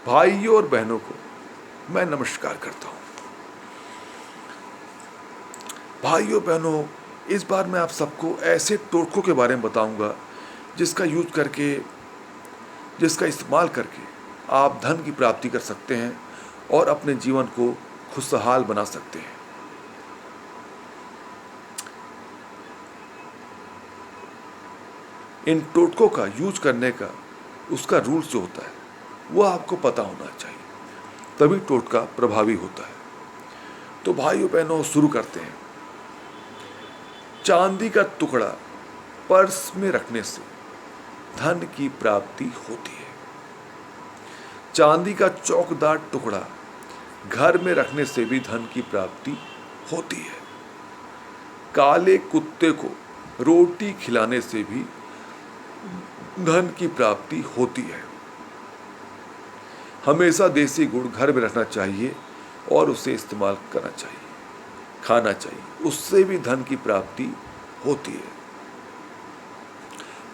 भाइयों और बहनों को मैं नमस्कार करता हूँ। भाइयों बहनों, इस बार मैं आप सबको ऐसे टोटकों के बारे में बताऊंगा जिसका इस्तेमाल करके आप धन की प्राप्ति कर सकते हैं और अपने जीवन को खुशहाल बना सकते हैं। इन टोटकों का यूज करने का उसका रूल्स जो होता है वो आपको पता होना चाहिए, तभी टोटका प्रभावी होता है। तो भाइयों बहनों, शुरू करते हैं। चांदी का टुकड़ा पर्स में रखने से धन की प्राप्ति होती है। चांदी का चौकदार टुकड़ा घर में रखने से भी धन की प्राप्ति होती है। काले कुत्ते को रोटी खिलाने से भी धन की प्राप्ति होती है। हमेशा देसी गुड़ घर में रखना चाहिए और उसे इस्तेमाल करना चाहिए, खाना चाहिए, उससे भी धन की प्राप्ति होती है।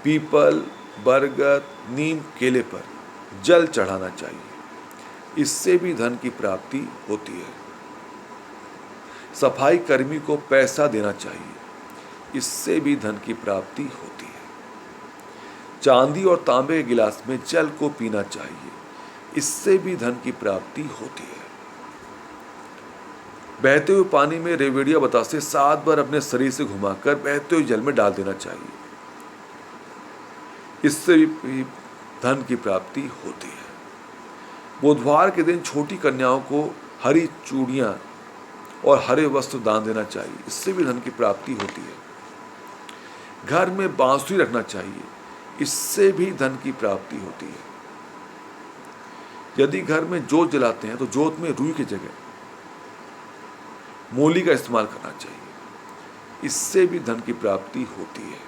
पीपल, बरगद, नीम, केले पर जल चढ़ाना चाहिए, इससे भी धन की प्राप्ति होती है। सफाई कर्मी को पैसा देना चाहिए, इससे भी धन की प्राप्ति होती है। चांदी और तांबे के गिलास में जल को पीना चाहिए, इससे भी धन की प्राप्ति होती है। बहते हुए पानी में रेवड़िया बतासे 7 बार अपने शरीर से घुमाकर बहते हुए जल में डाल देना चाहिए, इससे भी धन की प्राप्ति होती है। बुधवार के दिन छोटी कन्याओं को हरी चूड़ियाँ और हरे वस्त्र दान देना चाहिए, इससे भी धन की प्राप्ति होती है। घर में बांसुरी रखना चाहिए, इससे भी धन की प्राप्ति होती है। यदि घर में जोत जलाते हैं तो जोत में रुई की जगह मूली का इस्तेमाल करना चाहिए, इससे भी धन की प्राप्ति होती है।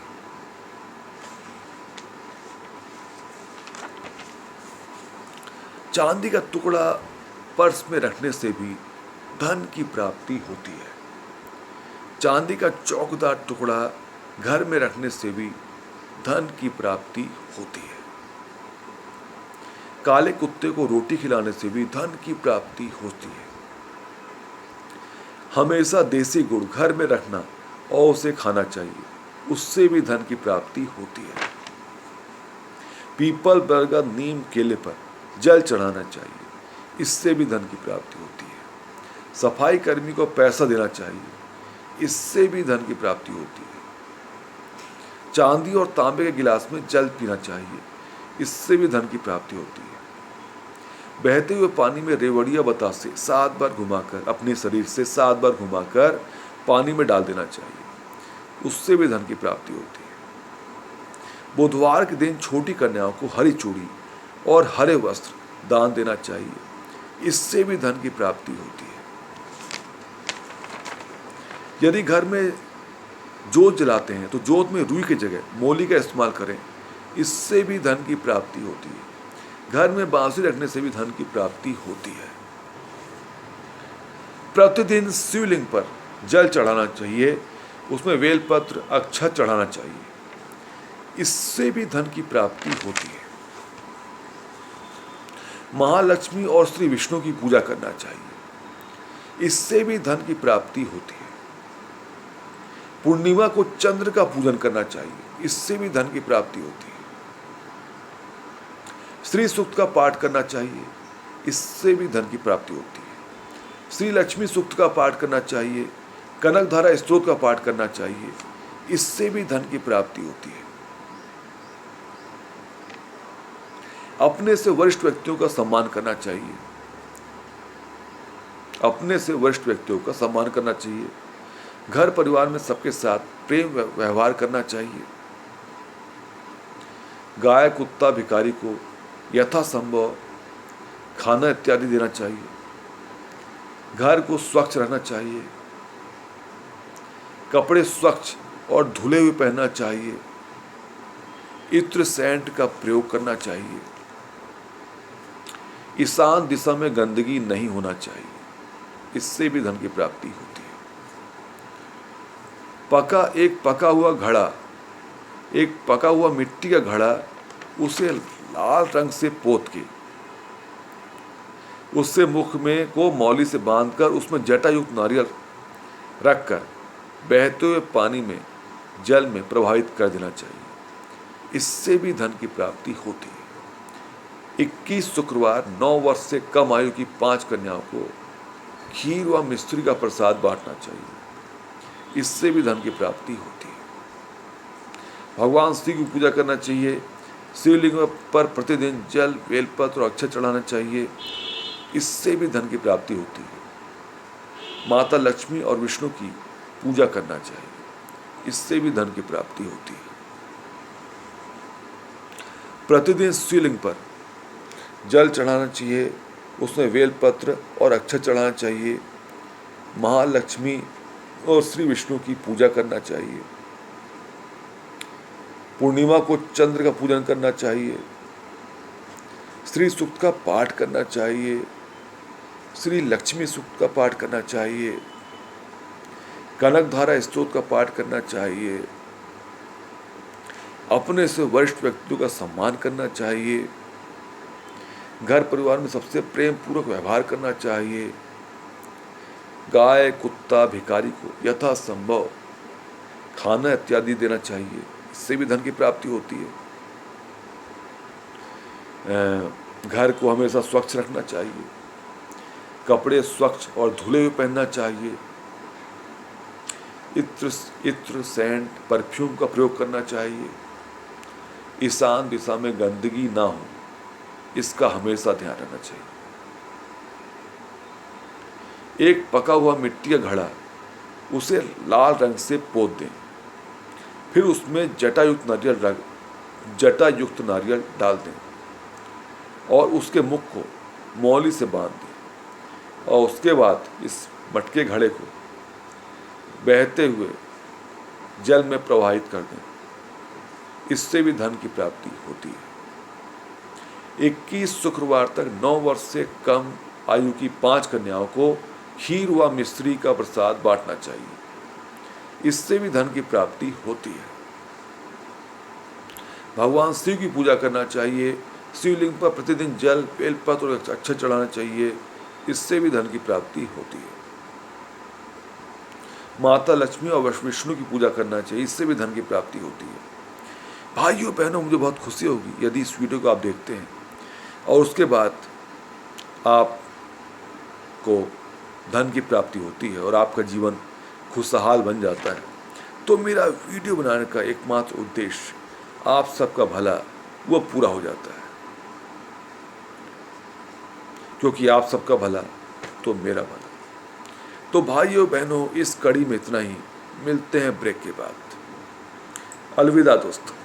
चांदी का टुकड़ा पर्स में रखने से भी धन की प्राप्ति होती है। चांदी का चौकदार टुकड़ा घर में रखने से भी धन की प्राप्ति होती है। काले कुत्ते को रोटी खिलाने से भी धन की प्राप्ति होती है। हमेशा देसी गुड़ घर में रखना और उसे खाना चाहिए, उससे भी धन की प्राप्ति होती है। पीपल, बरगद, नीम, केले पर जल चढ़ाना चाहिए, इससे भी धन की प्राप्ति होती है। सफाई कर्मी को पैसा देना चाहिए, इससे भी धन की प्राप्ति होती है। चांदी और तांबे के गिलास में जल पीना चाहिए, इससे भी धन की प्राप्ति होती है। बहते हुए पानी में रेवड़िया बतासे 7 बार घुमाकर अपने शरीर से 7 बार घुमाकर पानी में डाल देना चाहिए, उससे भी धन की प्राप्ति होती है। बुधवार के दिन छोटी कन्याओं को हरी चूड़ी और हरे वस्त्र दान देना चाहिए, इससे भी धन की प्राप्ति होती है। यदि घर में जोत जलाते हैं तो जोत में रुई की जगह मोली का इस्तेमाल करें, इससे भी धन की प्राप्ति होती है। घर में बांसुरी रखने से भी धन की प्राप्ति होती है। प्रतिदिन शिवलिंग पर जल चढ़ाना चाहिए, उसमें बेलपत्र, अक्षत चढ़ाना चाहिए, इससे भी धन की प्राप्ति होती है। महालक्ष्मी और श्री विष्णु की पूजा करना चाहिए, इससे भी धन की प्राप्ति होती है। पूर्णिमा को चंद्र का पूजन करना चाहिए, इससे भी धन की प्राप्ति होती है। श्री सूक्त का पाठ करना चाहिए, इससे भी धन की प्राप्ति होती है। श्री लक्ष्मी सूक्त का पाठ करना चाहिए, कनकधारा स्तोत्र का पाठ करना चाहिए, इससे भी धन की प्राप्ति होती है। अपने से वरिष्ठ व्यक्तियों का सम्मान करना चाहिए, अपने से वरिष्ठ व्यक्तियों का सम्मान करना चाहिए। घर परिवार में सबके साथ प्रेम व्यवहार करना चाहिए। गाय, कुत्ता, भिखारी को यथासंभव खाना इत्यादि देना चाहिए। घर को स्वच्छ रखना चाहिए। कपड़े स्वच्छ और धुले हुए पहनना चाहिए। इत्र सेंट का प्रयोग करना चाहिए। ईशान दिशा में गंदगी नहीं होना चाहिए, इससे भी धन की प्राप्ति होती है। एक पका हुआ मिट्टी का घड़ा, उसे लाल रंग से पोत के उससे मुख में को मौली से बांधकर उसमें जटायुक्त नारियल रखकर बहते हुए पानी में जल में प्रवाहित कर देना चाहिए। इससे भी धन की प्राप्ति होती है। 21 शुक्रवार 9 वर्ष से कम आयु की 5 कन्याओं को खीर व मिश्री का प्रसाद बांटना चाहिए। इससे भी धन की प्राप्ति होती है। भगवान श्री की पूजा करना चाहिए। शिवलिंग पर प्रतिदिन जल, बेलपत्र और अक्षत चढ़ाना चाहिए। इससे भी धन की प्राप्ति होती है। माता लक्ष्मी और विष्णु की पूजा करना चाहिए। इससे भी धन की प्राप्ति होती है। प्रतिदिन शिवलिंग पर जल चढ़ाना चाहिए, उसमें बेलपत्र और अक्षत चढ़ाना चाहिए। महालक्ष्मी और श्री विष्णु की पूजा करना चाहिए। पूर्णिमा को चंद्र का पूजन करना चाहिए। श्री सूक्त का पाठ करना चाहिए। श्री लक्ष्मी सूक्त का पाठ करना चाहिए। कनकधारा स्तोत्र का पाठ करना चाहिए। अपने से वरिष्ठ व्यक्तियों का सम्मान करना चाहिए। घर परिवार में सबसे प्रेम पूर्वक व्यवहार करना चाहिए। गाय, कुत्ता, भिखारी को यथासंभव खाना इत्यादि देना चाहिए। इससे भी धन की प्राप्ति होती है। घर को हमेशा स्वच्छ रखना चाहिए। कपड़े स्वच्छ और धुले हुए पहनना चाहिए। इत्र, सेंट, परफ्यूम का प्रयोग करना चाहिए। ईशान दिशा में गंदगी ना हो, इसका हमेशा ध्यान रखना चाहिए। एक पका हुआ मिट्टी का घड़ा, उसे लाल रंग से पोत दें। फिर उसमें जटायुक्त नारियल डाल दें और उसके मुख को मौली से बांध दें। और उसके बाद इस मटके घड़े को बहते हुए जल में प्रवाहित कर दें। इससे भी धन की प्राप्ति होती है। 21 शुक्रवार तक 9 वर्ष से कम आयु की 5 कन्याओं को खीर व मिश्री का प्रसाद बांटना चाहिए। इससे भी धन की प्राप्ति होती है। भगवान शिव की पूजा करना चाहिए। शिवलिंग पर प्रतिदिन जल, बेलपत्र और अक्षत चढ़ाना चाहिए। इससे भी धन की प्राप्ति होती है। माता लक्ष्मी और विष्णु की पूजा करना चाहिए। इससे भी धन की प्राप्ति होती है। भाइयों बहनों, मुझे बहुत खुशी होगी यदि इस वीडियो को आप देखते हैं और उसके बाद आपको धन की प्राप्ति होती है और आपका जीवन खुशहाल बन जाता है। तो मेरा वीडियो बनाने का एकमात्र उद्देश्य आप सबका भला वो पूरा हो जाता है, क्योंकि आप सबका भला तो मेरा भला। तो भाइयों बहनों, इस कड़ी में इतना ही। मिलते हैं ब्रेक के बाद। अलविदा दोस्तों।